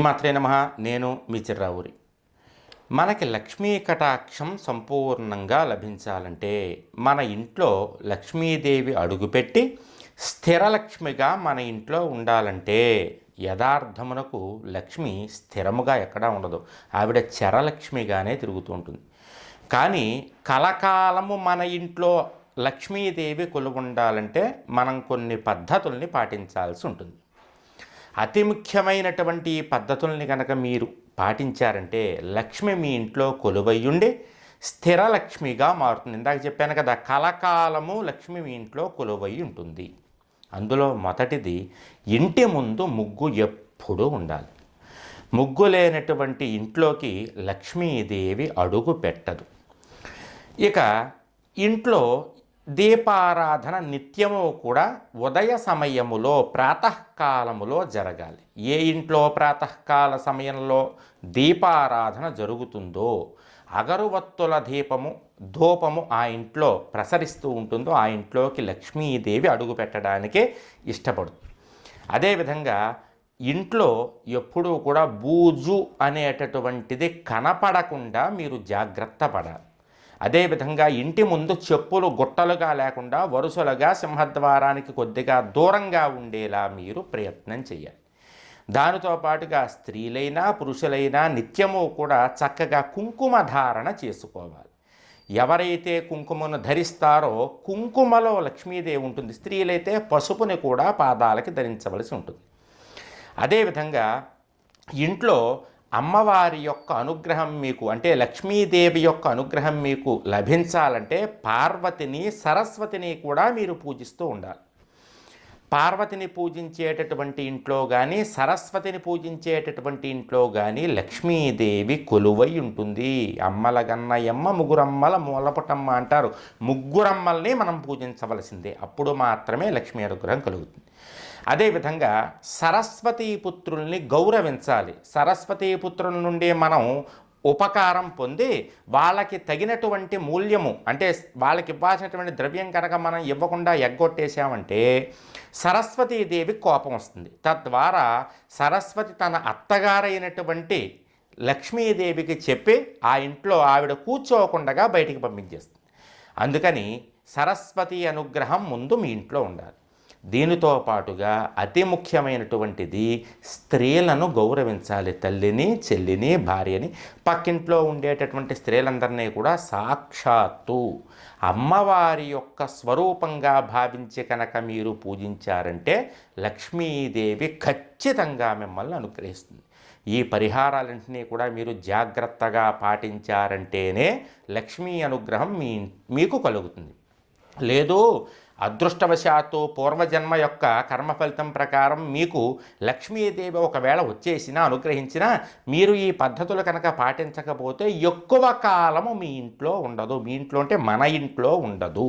శ్రీమాత్రే నమః. నేను మీ చిర్రావూరి. మనకి లక్ష్మీ కటాక్షం సంపూర్ణంగా లభించాలంటే మన ఇంట్లో లక్ష్మీదేవి అడుగుపెట్టి స్థిరలక్ష్మిగా మన ఇంట్లో ఉండాలంటే యథార్థమునకు లక్ష్మి స్థిరముగా ఎక్కడా ఉండదు. ఆవిడ చరలక్ష్మిగానే తిరుగుతూ ఉంటుంది. కానీ కలకాలము మన ఇంట్లో లక్ష్మీదేవి కొలువుండాలంటే మనం కొన్ని పద్ధతుల్ని పాటించాల్సి ఉంటుంది. అతి ముఖ్యమైనటువంటి ఈ పద్ధతుల్ని కనుక మీరు పాటించారంటే లక్ష్మి మీ ఇంట్లో కొలువయ్యుండి స్థిరలక్ష్మిగా మారుతుంది. ఇందాక చెప్పాను కదా, కలకాలము లక్ష్మి మీ ఇంట్లో కొలువై ఉంటుంది. అందులో మొదటిది, ఇంటి ముందు ముగ్గు ఎప్పుడూ ఉండాలి. ముగ్గు లేనటువంటి ఇంట్లోకి లక్ష్మీదేవి అడుగు పెట్టదు. ఇక ఇంట్లో దీపారాధన నిత్యము కూడా ఉదయ సమయములో ప్రాతకాలములో జరగాలి. ఏ ఇంట్లో ప్రాతకాల సమయంలో దీపారాధన జరుగుతుందో, అగరువత్తుల ధూపము ఆ ఇంట్లో ప్రసరిస్తూ ఉంటుందో ఆ ఇంట్లోకి లక్ష్మీదేవి అడుగు పెట్టడానికే ఇష్టపడుతుంది. అదేవిధంగా ఇంట్లో ఎప్పుడూ కూడా బూజు అనేటటువంటిది కనపడకుండా మీరు జాగ్రత్త పడాలి. అదేవిధంగా ఇంటి ముందు చెప్పులు గుట్టలుగా లేకుండా వరుసలుగా సింహద్వారానికి కొద్దిగా దూరంగా ఉండేలా మీరు ప్రయత్నం చేయాలి. దానితో పాటుగా స్త్రీలైనా పురుషులైనా నిత్యము కూడా చక్కగా కుంకుమ ధారణ చేసుకోవాలి. ఎవరైతే కుంకుమను ధరిస్తారో కుంకుమలో లక్ష్మీదేవి ఉంటుంది. స్త్రీలైతే పసుపుని కూడా పాదాలకి ధరించవలసి ఉంటుంది. అదేవిధంగా ఇంట్లో అమ్మవారి యొక్క అనుగ్రహం మీకు, అంటే లక్ష్మీదేవి యొక్క అనుగ్రహం మీకు లభించాలంటే పార్వతిని సరస్వతిని కూడా మీరు పూజిస్తూ ఉండాలి. పార్వతిని పూజించేటటువంటి ఇంట్లో కానీ సరస్వతిని పూజించేటటువంటి ఇంట్లో కానీ లక్ష్మీదేవి కొలువై ఉంటుంది. అమ్మలగన్నయమ్మ ముగ్గురమ్మల మూలపటమ్మ అంటారు. ముగ్గురమ్మల్ని మనం పూజించవలసిందే. అప్పుడు మాత్రమే లక్ష్మీ అనుగ్రహం కలుగుతుంది. అదేవిధంగా సరస్వతీపుత్రుల్ని గౌరవించాలి. సరస్వతీపుత్రుల నుండి మనం ఉపకారం పొంది వాళ్ళకి తగినటువంటి మూల్యము, అంటే వాళ్ళకి ఇవ్వాల్సినటువంటి ద్రవ్యం కనుక మనం ఇవ్వకుండా ఎగ్గొట్టేశామంటే సరస్వతీదేవి కోపం వస్తుంది. తద్వారా సరస్వతి తన అత్తగారైనటువంటి లక్ష్మీదేవికి చెప్పి ఆ ఇంట్లో ఆవిడ కూర్చోకుండా బయటికి పంపించేస్తుంది. అందుకని సరస్వతి అనుగ్రహం ముందు మీ ఇంట్లో ఉండాలి. దీనితో పాటుగా అతి ముఖ్యమైనటువంటిది, స్త్రీలను గౌరవించాలి. తల్లిని, చెల్లిని, భార్యని, పక్కింట్లో ఉండేటటువంటి స్త్రీలందరినీ కూడా సాక్షాత్తు అమ్మవారి యొక్క స్వరూపంగా భావించి కనుక మీరు పూజించారంటే లక్ష్మీదేవి ఖచ్చితంగా మిమ్మల్ని అనుగ్రహిస్తుంది. ఈ పరిహారాలన్నింటినీ కూడా మీరు జాగ్రత్తగా పాటించారంటేనే లక్ష్మీ అనుగ్రహం మీకు కలుగుతుంది. లేదు, అదృష్టవశాత్తు పూర్వజన్మ యొక్క కర్మ ఫలితం ప్రకారం మీకు లక్ష్మీదేవి ఒకవేళ వచ్చేసినా అనుగ్రహించినా మీరు ఈ పద్ధతులు కనుక పాటించకపోతే ఎక్కువ కాలము మీ ఇంట్లో ఉండదు. మీ ఇంట్లో అంటే మన ఇంట్లో ఉండదు.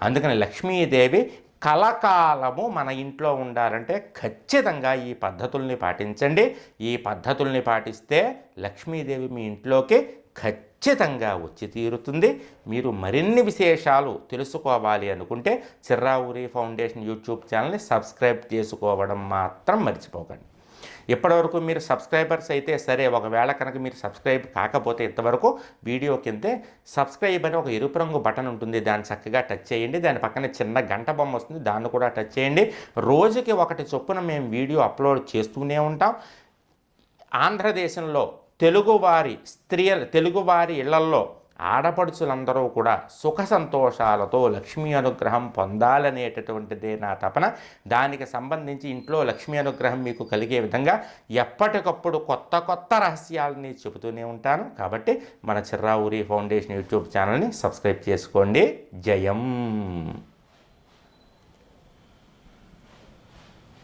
అందుకని లక్ష్మీదేవి కలకాలము మన ఇంట్లో ఉండాలంటే ఖచ్చితంగా ఈ పద్ధతుల్ని పాటించండి. ఈ పద్ధతుల్ని పాటిస్తే లక్ష్మీదేవి మీ ఇంట్లోకి ఖచ్చితంగా వచ్చి తీరుతుంది. మీరు మరిన్ని విశేషాలు తెలుసుకోవాలి అనుకుంటే చిర్రావూరి ఫౌండేషన్ యూట్యూబ్ ఛానల్ని సబ్స్క్రైబ్ చేసుకోవడం మాత్రం మర్చిపోకండి. ఇప్పటివరకు మీరు సబ్స్క్రైబర్స్ అయితే సరే, ఒకవేళ కనుక మీరు సబ్స్క్రైబ్ కాకపోతే ఇంతవరకు వీడియో కిందే సబ్స్క్రైబ్ అని ఒక ఎరుపు రంగు బటన్ ఉంటుంది. దాన్ని చక్కగా టచ్ చేయండి. దాని పక్కన చిన్న గంట బొమ్మ వస్తుంది, దాన్ని కూడా టచ్ చేయండి. రోజుకి ఒకటి చొప్పున మేము వీడియో అప్లోడ్ చేస్తూనే ఉంటాం. ఆంధ్రదేశంలో తెలుగువారి ఇళ్లల్లో ఆడపడుచులందరూ కూడా సుఖ సంతోషాలతో లక్ష్మీ అనుగ్రహం పొందాలనేటటువంటిదే నా తపన. దానికి సంబంధించి ఇంట్లో లక్ష్మీ అనుగ్రహం మీకు కలిగే విధంగా ఎప్పటికప్పుడు కొత్త రహస్యాలని చెబుతూనే ఉంటాను. కాబట్టి మన చిర్రావూరి ఫౌండేషన్ యూట్యూబ్ ఛానల్ని సబ్స్క్రైబ్ చేసుకోండి. జయం.